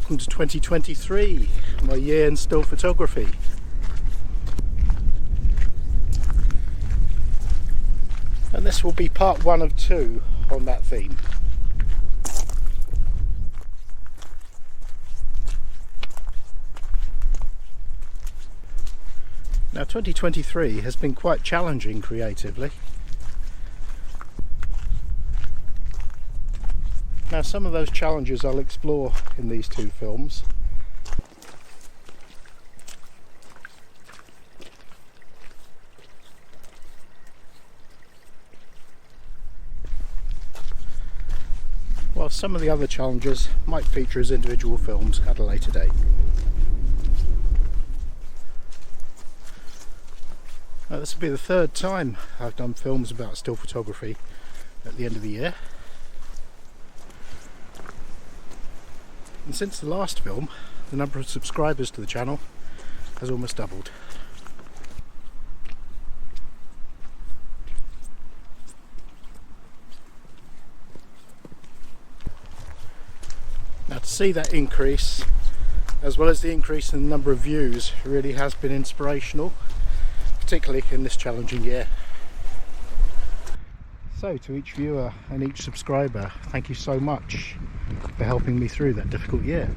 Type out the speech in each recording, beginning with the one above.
welcome to 2023, my year in still photography. And this will be part 1 of 2 on that theme. Now 2023 has been quite challenging creatively. Now some of those challenges I'll explore in these 2 films. While some of the other challenges might feature as individual films at a later date. Now, this will be the 3rd time I've done films about still photography at the end of the year. And since the last film, the number of subscribers to the channel has almost doubled. Now to see that increase, as well as the increase in the number of views, really has been inspirational, particularly in this challenging year. So to each viewer and each subscriber, thank you so much for helping me through that difficult year.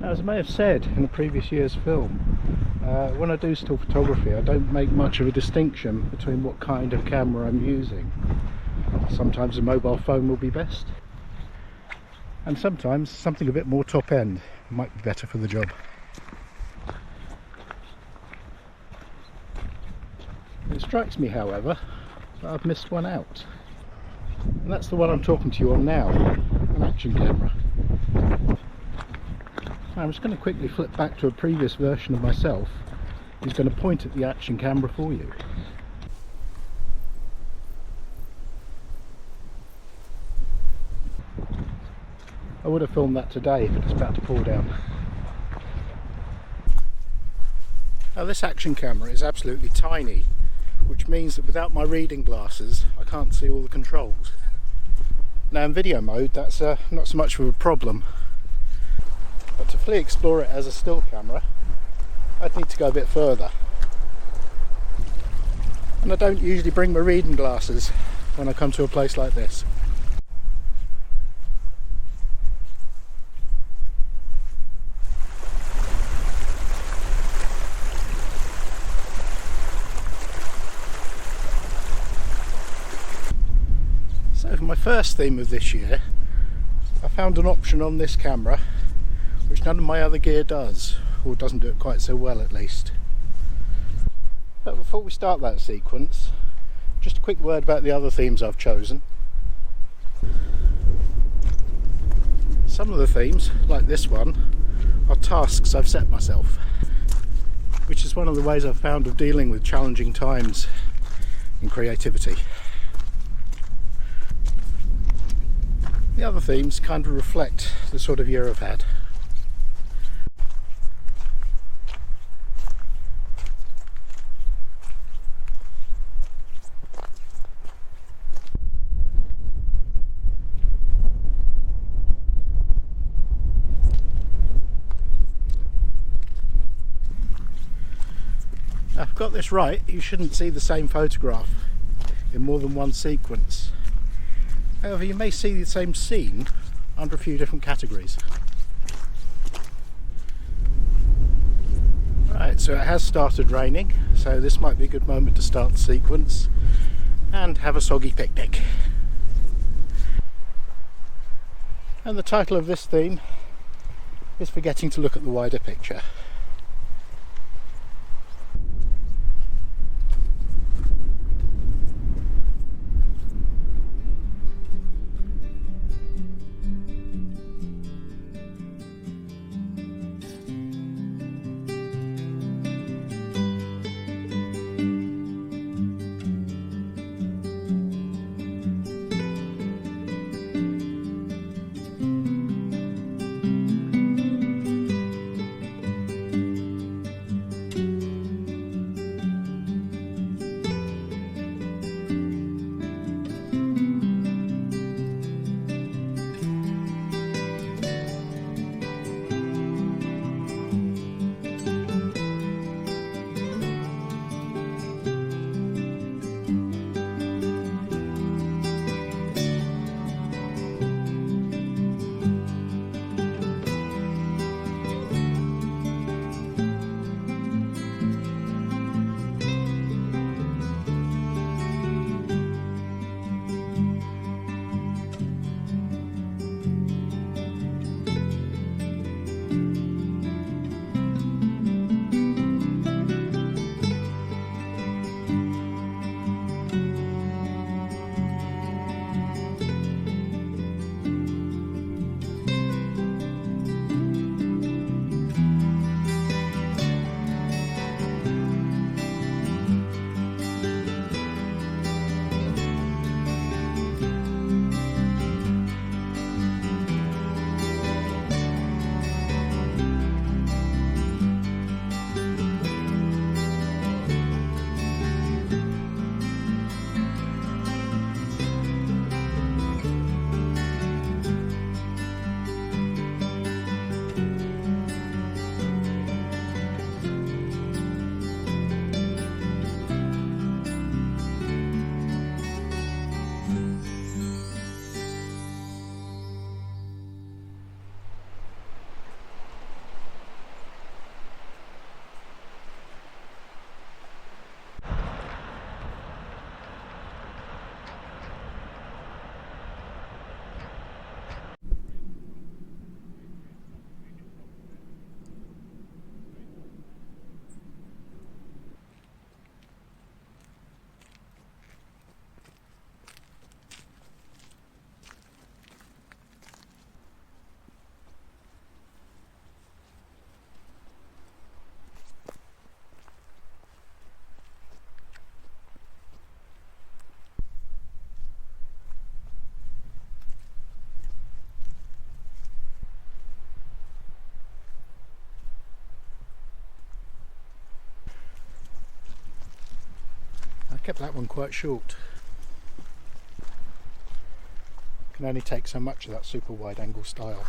Now, as I may have said in a previous year's film, when I do still photography I don't make much of a distinction between what kind of camera I'm using. Sometimes a mobile phone will be best, and sometimes something a bit more top end might be better for the job. It strikes me, however, that I've missed one out, and that's the one I'm talking to you on now, an action camera. I'm just going to quickly flip back to a previous version of myself who's going to point at the action camera for you. I would have filmed that today, but it's about to pour down. Now this action camera is absolutely tiny, which means that without my reading glasses I can't see all the controls. Now in video mode that's not so much of a problem, but to fully explore it as a still camera I'd need to go a bit further, and I don't usually bring my reading glasses when I come to a place like this. So for my first theme of this year, I found an option on this camera which none of my other gear does, or doesn't do it quite so well at least. But before we start that sequence, just a quick word about the other themes I've chosen. Some of the themes, like this one, are tasks I've set myself, which is one of the ways I've found of dealing with challenging times in creativity. The other themes kind of reflect the sort of year I've had. Now, if I've got this right, you shouldn't see the same photograph in more than one sequence. However, you may see the same scene under a few different categories. Right, so it has started raining, so this might be a good moment to start the sequence and have a soggy picnic. And the title of this theme is Forgetting to Look at the Wider Picture. Kept that one quite short. Can only take so much of that super wide angle style.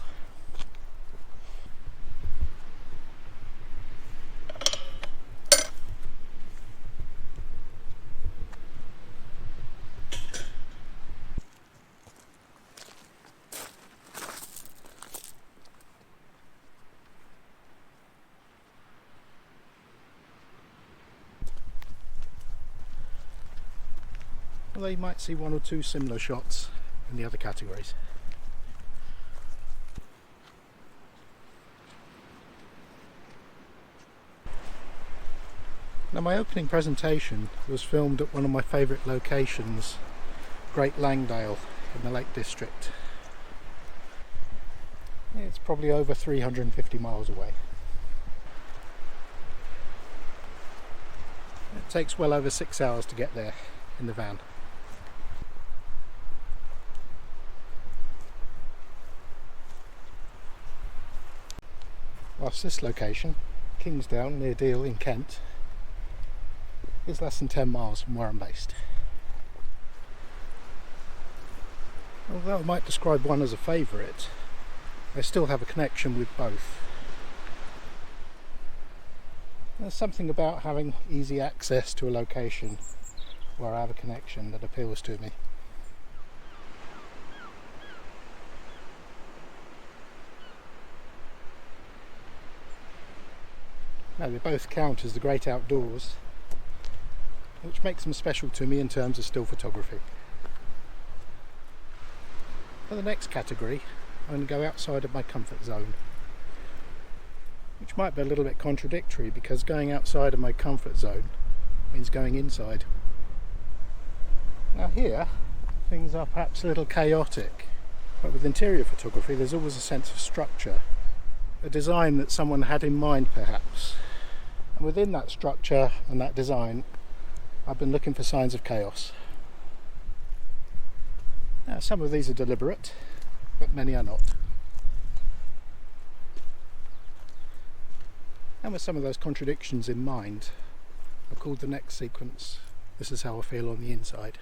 Although you might see one or two similar shots in the other categories. Now, my opening presentation was filmed at one of my favourite locations, Great Langdale in the Lake District. It's probably over 350 miles away. It takes well over 6 hours to get there in the van. Whilst this location, Kingsdown near Deal in Kent, is less than 10 miles from where I'm based. Although I might describe one as a favourite, I still have a connection with both. There's something about having easy access to a location where I have a connection that appeals to me. Now, they both count as the great outdoors, which makes them special to me in terms of still photography. For the next category, I'm going to go outside of my comfort zone, which might be a little bit contradictory because going outside of my comfort zone means going inside. Now here, things are perhaps a little chaotic, but with interior photography there's always a sense of structure, a design that someone had in mind perhaps. And within that structure and that design, I've been looking for signs of chaos. Now, some of these are deliberate, but many are not. And with some of those contradictions in mind, I've called the next sequence "This is how I feel on the inside."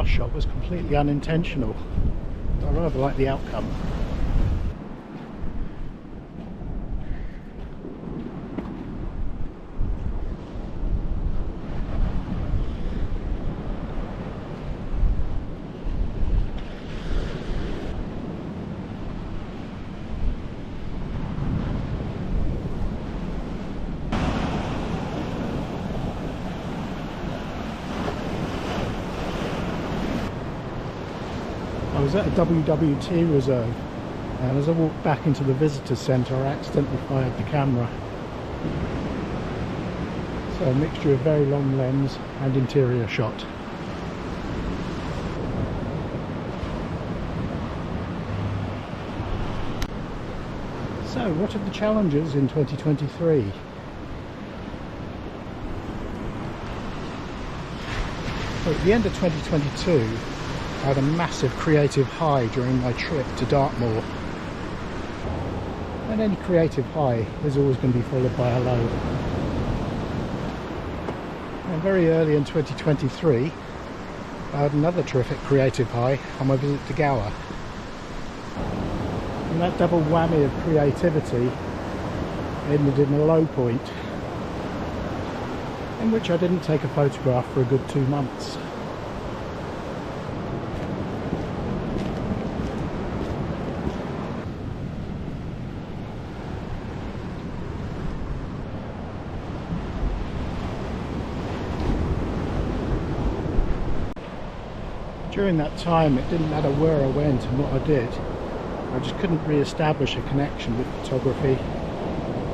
last shot was completely unintentional. I rather like the outcome. I was at a WWT reserve, and as I walked back into the visitor centre I accidentally fired the camera. So a mixture of very long lens and interior shot. So what are the challenges in 2023? Well, at the end of 2022 I had a massive creative high during my trip to Dartmoor, and any creative high is always going to be followed by a low. And very early in 2023 I had another terrific creative high on my visit to Gower, and that double whammy of creativity ended in a low point in which I didn't take a photograph for a good 2 months. During that time it didn't matter where I went and what I did, I just couldn't re-establish a connection with photography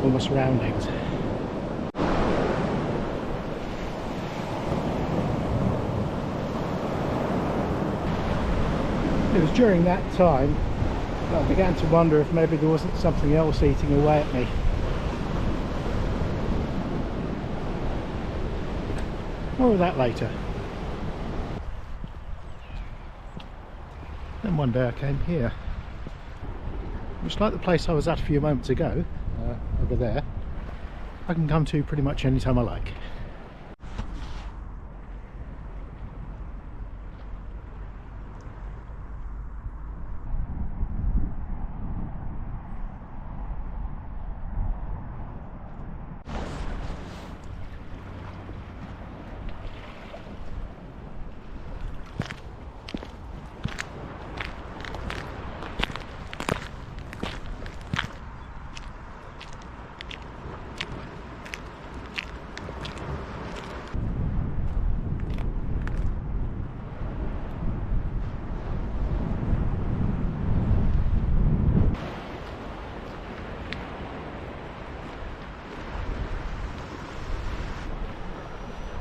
or my surroundings. It was during that time that I began to wonder if maybe there wasn't something else eating away at me. More of that later. Then one day I came here, much like the place I was at a few moments ago, over there. I can come to pretty much any time I like.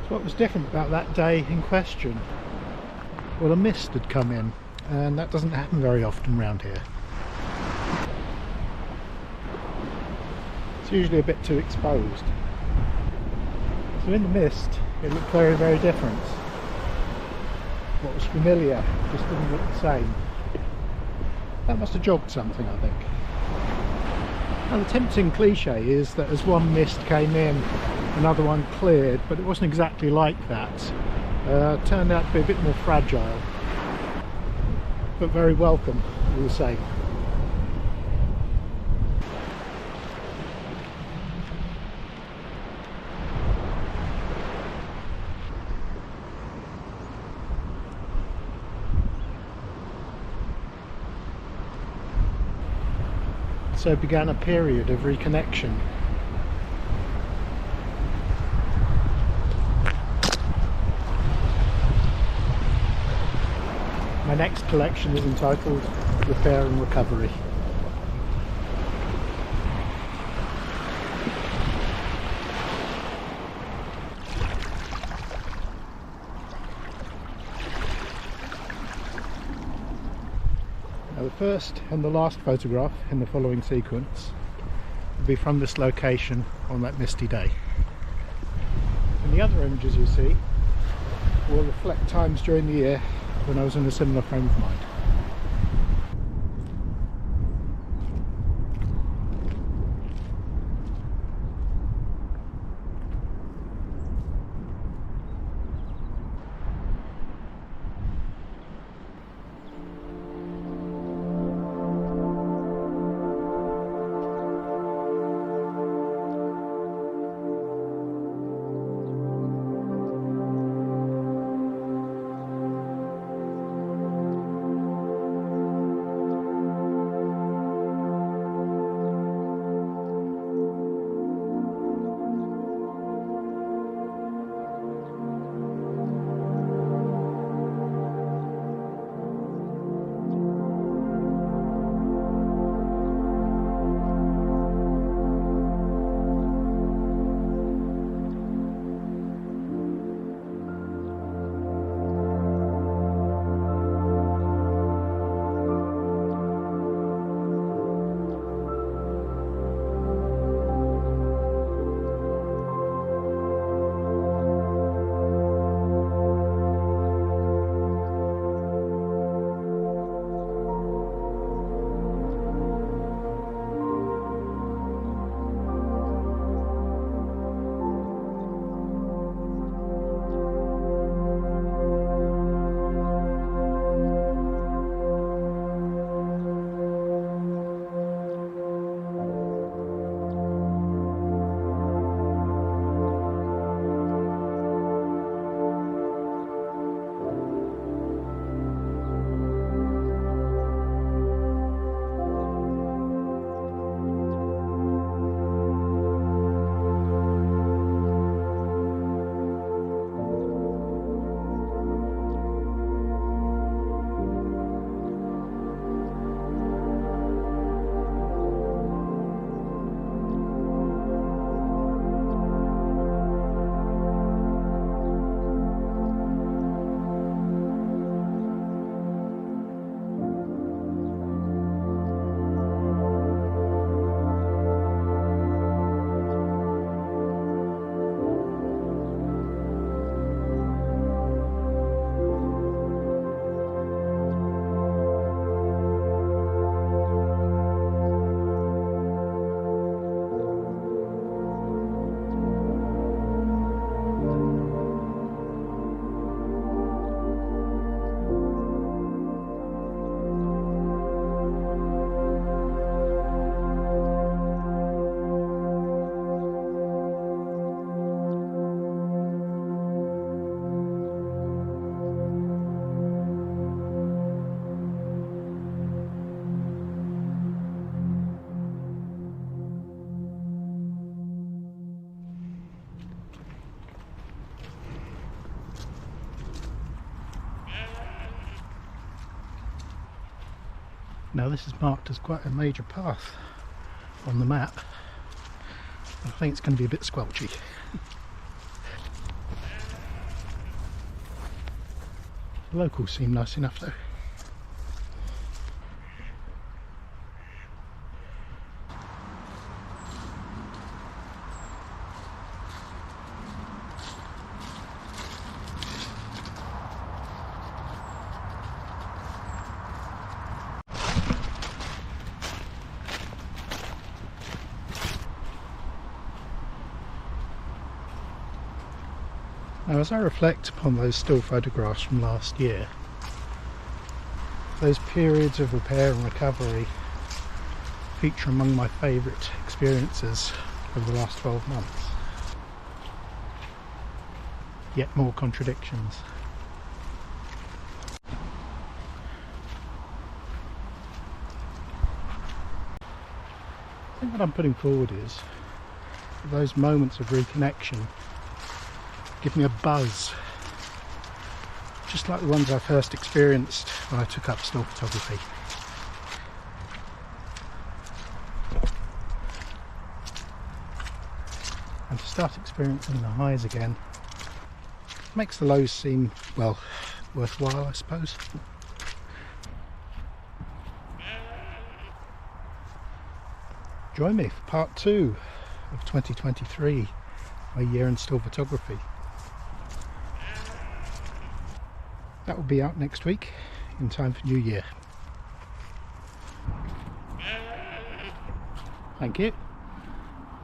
What was different about that day in question? Well, a mist had come in, and that doesn't happen very often around here. It's usually a bit too exposed. So in the mist it looked very, very different. What was familiar just didn't look the same. That must have jogged something, I think. Now, the tempting cliche is that as one mist came in, another one cleared, but it wasn't exactly like that. It turned out to be a bit more fragile, but very welcome all the same. So began a period of reconnection. My next collection is entitled Repair and Recovery. Now, the first and the last photograph in the following sequence will be from this location on that misty day. And the other images you see will reflect times during the year when I was in a similar frame of mind. Now this is marked as quite a major path on the map. I think it's going to be a bit squelchy. The locals seem nice enough though. Now, as I reflect upon those still photographs from last year, those periods of repair and recovery feature among my favourite experiences over the last 12 months. Yet more contradictions. I think what I'm putting forward is that those moments of reconnection give me a buzz, just like the ones I first experienced when I took up still photography. And to start experiencing the highs again makes the lows seem, well, worthwhile, I suppose. Join me for part 2 of 2023, my year in still photography. That will be out next week in time for New Year. Thank you.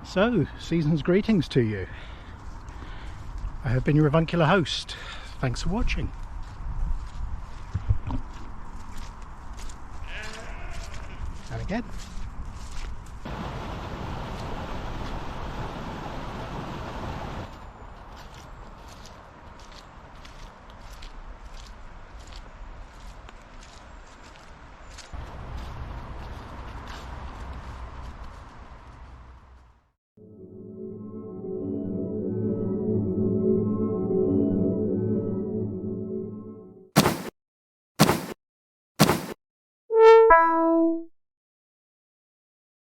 So, season's greetings to you. I have been your avuncular host. Thanks for watching. And again.